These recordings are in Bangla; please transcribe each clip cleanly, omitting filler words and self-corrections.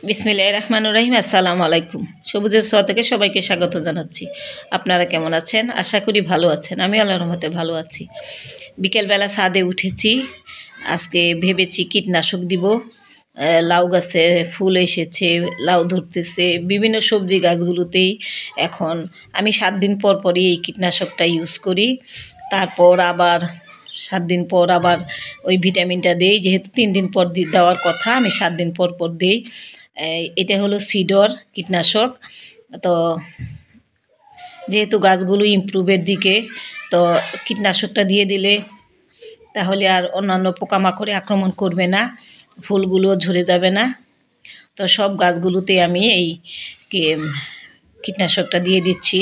বিসমিল্লাহির রহমানির রহিম। আসসালামু আলাইকুম। সবুজের ছোঁয়া থেকে সবাইকে স্বাগত জানাচ্ছি। আপনারা কেমন আছেন? আশা করি ভালো আছেন। আমি আল্লাহর রহমতে ভালো আছি। বিকেলবেলা ছাদে উঠেছি। আজকে ভেবেছি কীটনাশক দিব। লাউ গাছে ফুল এসেছে, লাউ ধরতেছে, বিভিন্ন সবজি গাছগুলোতেই এখন আমি 7 দিন পর পরই এই কীটনাশকটা ইউজ করি। তারপর আবার 7 দিন পর আবার ওই ভিটামিনটা দেই, যেহেতু 3 দিন পর দেওয়ার কথা, আমি 7 দিন পর পর দেই। এটা হলো সিডর কীটনাশক। তো যেহেতু গাছগুলো ইমপ্রুভের দিকে, তো কীটনাশকটা দিয়ে দিলে তাহলে আর অন্যান্য পোকামাকড়ে আক্রমণ করবে না, ফুলগুলো ঝরে যাবে না। তো সব গাছগুলোতে আমি এই কীটনাশকটা দিয়ে দিচ্ছি,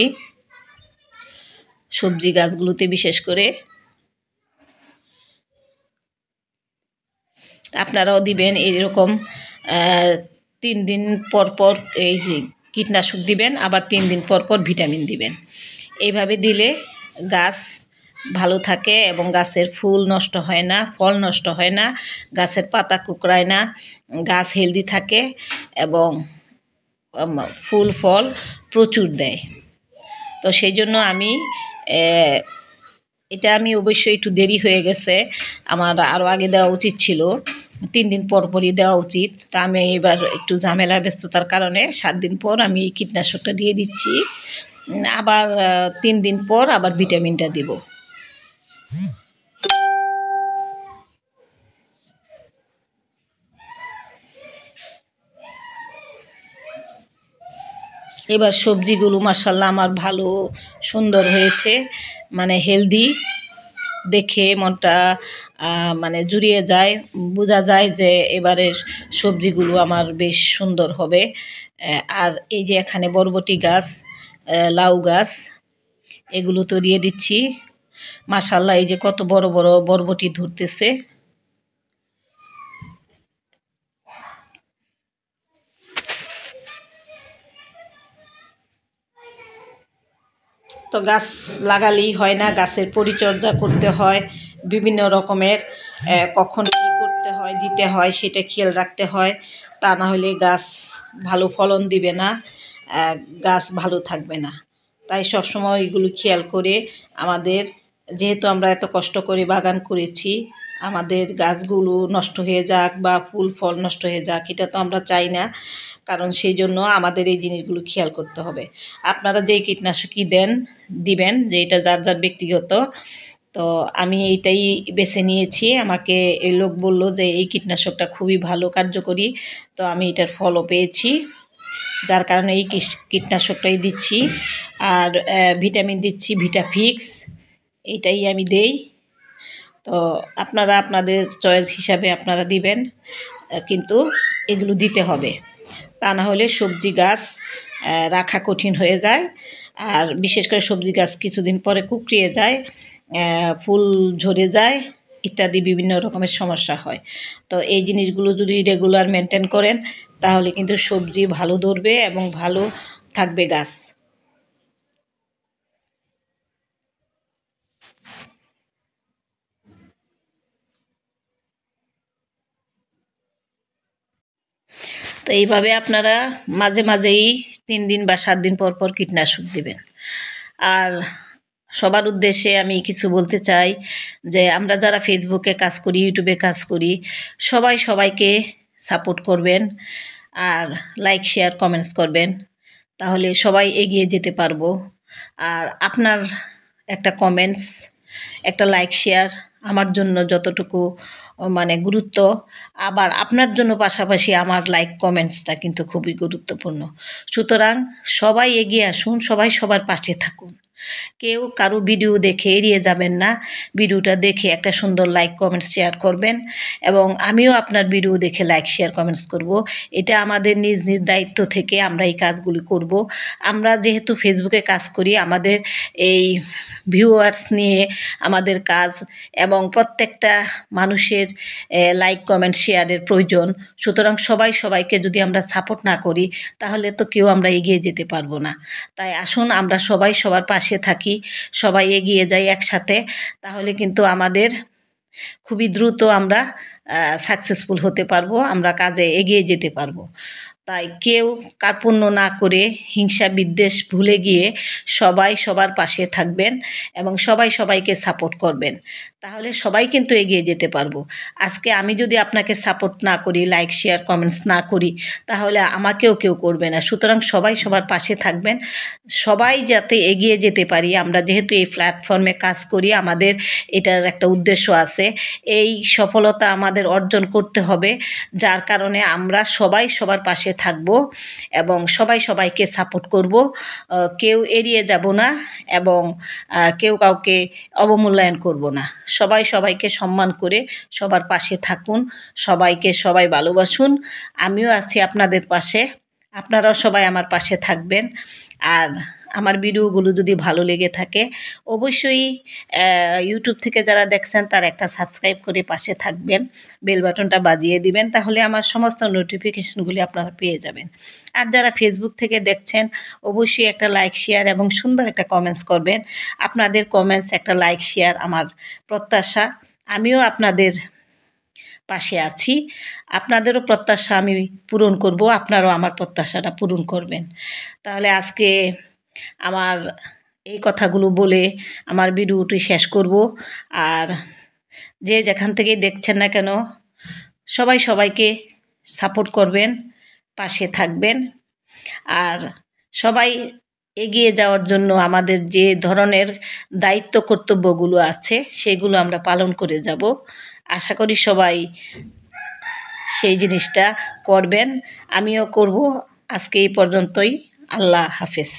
সবজি গাছগুলোতে বিশেষ করে। আপনারাও দিবেন এরকম। 3 দিন পর পর এই কীটনাশক দিবেন, আবার 3 দিন পর পর ভিটামিন দিবেন। এইভাবে দিলে গাছ ভালো থাকে এবং গাছের ফুল নষ্ট হয় না, ফল নষ্ট হয় না, গাছের পাতা কুঁকড়ায় না, গাছ হেলদি থাকে এবং ফুল ফল প্রচুর দেয়। তো সেই জন্য আমি এটা অবশ্যই একটু দেরি হয়ে গেছে, আমার আরও আগে দেওয়া উচিত ছিল, 3 দিন পর পরই দেওয়া উচিত। তা আমি এবার একটু ঝামেলা ব্যস্ততার কারণে 7 দিন পর আমি কীটনাশকটা দিয়ে দিচ্ছি। আবার 3 দিন পর আবার ভিটামিনটা দিব। এবার সবজিগুলো মাশাআল্লাহ আমার ভালো সুন্দর হয়েছে, মানে হেলদি। দেখে মনটা মানে জুড়িয়ে যায়, বোঝা যায় যে এবারের সবজিগুলো আমার বেশ সুন্দর হবে। আর এই যে এখানে বরবটি গাছ, লাউ গাছ, এগুলো তো দিয়ে দিচ্ছি। মাশাআল্লাহ এই যে কত বড় বড় বরবটি ধরতেছে। তো গাছ লাগালেই হয় না, গাছের পরিচর্যা করতে হয় বিভিন্ন রকমের। কখন কী করতে হয়, দিতে হয়, সেটা খেয়াল রাখতে হয়। তা না হলে গাছ ভালো ফলন দিবে না, গাছ ভালো থাকবে না। তাই সবসময় এগুলো খেয়াল করে আমাদের, যেহেতু আমরা এত কষ্ট করে বাগান করেছি, আমাদের গাছগুলো নষ্ট হয়ে যাক বা ফুল ফল নষ্ট হয়ে যাক, এটা তো আমরা চাই না। কারণ সেই জন্য আমাদের এই জিনিসগুলো খেয়াল করতে হবে। আপনারা যেই কীটনাশকই দিবেন, যে এটা যার যার ব্যক্তিগত। তো আমি এইটাই বেছে নিয়েছি। আমাকে এই লোক বলল যে এই কীটনাশকটা খুবই ভালো কার্যকরী, তো আমি এটার ফলও পেয়েছি, যার কারণে এই কীটনাশকটাই দিচ্ছি। আর ভিটামিন দিচ্ছি ভিটাফিক্স, এইটাই আমি দেই। তো আপনারা আপনাদের চয়েস হিসাবে আপনারা দিবেন, কিন্তু এগুলো দিতে হবে, তা না হলে সবজি গাছ রাখা কঠিন হয়ে যায়। আর বিশেষ করে সবজি গাছ কিছুদিন পরে কুকড়িয়ে যায়, ফুল ঝরে যায়, ইত্যাদি বিভিন্ন রকমের সমস্যা হয়। তো এই জিনিসগুলো যদি রেগুলার মেনটেন করেন, তাহলে কিন্তু সবজি ভালো ধরবে এবং ভালো থাকবে গাছ। তো এইভাবে আপনারা মাঝে মাঝেই 3 দিন বা 7 দিন পর পর কীটনাশক দিবেন। আর সবার উদ্দেশ্যে আমি কিছু বলতে চাই যে আমরা যারা ফেসবুকে কাজ করি, ইউটিউবে কাজ করি, সবাই সবাইকে সাপোর্ট করবেন, আর লাইক শেয়ার কমেন্টস করবেন, তাহলে সবাই এগিয়ে যেতে পারবো। আর আপনার একটা কমেন্টস, একটা লাইক শেয়ার আমার জন্য যতটুকু মানে গুরুত্ব, আবার আপনার জন্য পাশাপাশি আমার লাইক কমেন্টসটা কিন্তু খুবই গুরুত্বপূর্ণ। সুতরাং সবাই এগিয়ে আসুন, সবাই সবার পাশে থাকুন। কেউ কারো ভিডিও দেখে এড়িয়ে যাবেন না। ভিডিওটা দেখে একটা সুন্দর লাইক কমেন্টস শেয়ার করবেন, এবং আমিও আপনার ভিডিও দেখে লাইক শেয়ার কমেন্টস করব। এটা আমাদের নিজ নিজ দায়িত্ব থেকে আমরা এই কাজগুলি করব। আমরা যেহেতু ফেসবুকে কাজ করি, আমাদের এই ভিউয়ার্স নিয়ে আমাদের কাজ, এবং প্রত্যেকটা মানুষের লাইক কমেন্ট শেয়ারের প্রয়োজন। সুতরাং সবাই সবাইকে যদি আমরা সাপোর্ট না করি, তাহলে তো কেউ আমরা এগিয়ে যেতে পারবো না। তাই আসুন আমরা সবাই সবার পাশে থাকি, সবাই এগিয়ে যাই একসাথে, তাহলে কিন্তু আমাদের খুবই দ্রুত আমরা সাকসেসফুল হতে পারবো, আমরা কাজে এগিয়ে যেতে পারবো। তাই কেউ কার্পণ্য না করে হিংসা বিদ্বেষ ভুলে গিয়ে সবাই সবার পাশে থাকবেন এবং সবাই সবাইকে সাপোর্ট করবেন, তাহলে সবাই কিন্তু এগিয়ে যেতে পারবো। আজকে আমি যদি আপনাকে সাপোর্ট না করি, লাইক শেয়ার কমেন্টস না করি, তাহলে আমাকেও কেউ করবে না। সুতরাং সবাই সবার পাশে থাকবেন, সবাই যাতে এগিয়ে যেতে পারি। আমরা যেহেতু এই প্ল্যাটফর্মে কাজ করি, আমাদের এটার একটা উদ্দেশ্য আছে, এই সফলতা আমাদের অর্জন করতে হবে, যার কারণে আমরা সবাই সবার পাশে থাকব এবং সবাই সবাইকে সাপোর্ট করব। কেউ এড়িয়ে যাব না এবং কেউ কাউকে অবমূল্যায়ন করব না। সবাই সবাইকে সম্মান করে সবার পাশে থাকুন, সবাইকে সবাই ভালোবাসুন। আমিও আছি আপনাদের পাশে, আপনারাও সবাই আমার পাশে থাকবেন। আর আমার ভিডিওগুলো যদি ভালো লেগে থাকে অবশ্যই ইউটিউব থেকে যারা দেখছেন তারা একটা সাবস্ক্রাইব করে পাশে থাকবেন, বেল বাটনটা বাজিয়ে দিবেন, তাহলে আমার সমস্ত নোটিফিকেশনগুলি আপনারা পেয়ে যাবেন। আর যারা ফেসবুক থেকে দেখছেন অবশ্যই একটা লাইক শেয়ার এবং সুন্দর একটা কমেন্টস করবেন। আপনাদের কমেন্টস, একটা লাইক শেয়ার আমার প্রত্যাশা। আমিও আপনাদের পাশে আছি, আপনাদেরও প্রত্যাশা আমি পূরণ করব, আপনারাও আমার প্রত্যাশাটা পূরণ করবেন। তাহলে আজকে আমার এই কথাগুলো বলে আমার ভিডিওটি শেষ করব। আর যে যেখান থেকে দেখছেন না কেন সবাই সবাইকে সাপোর্ট করবেন, পাশে থাকবেন। আর সবাই এগিয়ে যাওয়ার জন্য আমাদের যে ধরনের দায়িত্ব কর্তব্যগুলো আছে সেগুলো আমরা পালন করে যাব। আশা করি সবাই সেই জিনিসটা করবেন, আমিও করব। আজকে এই পর্যন্তই। আল্লাহ হাফেজ।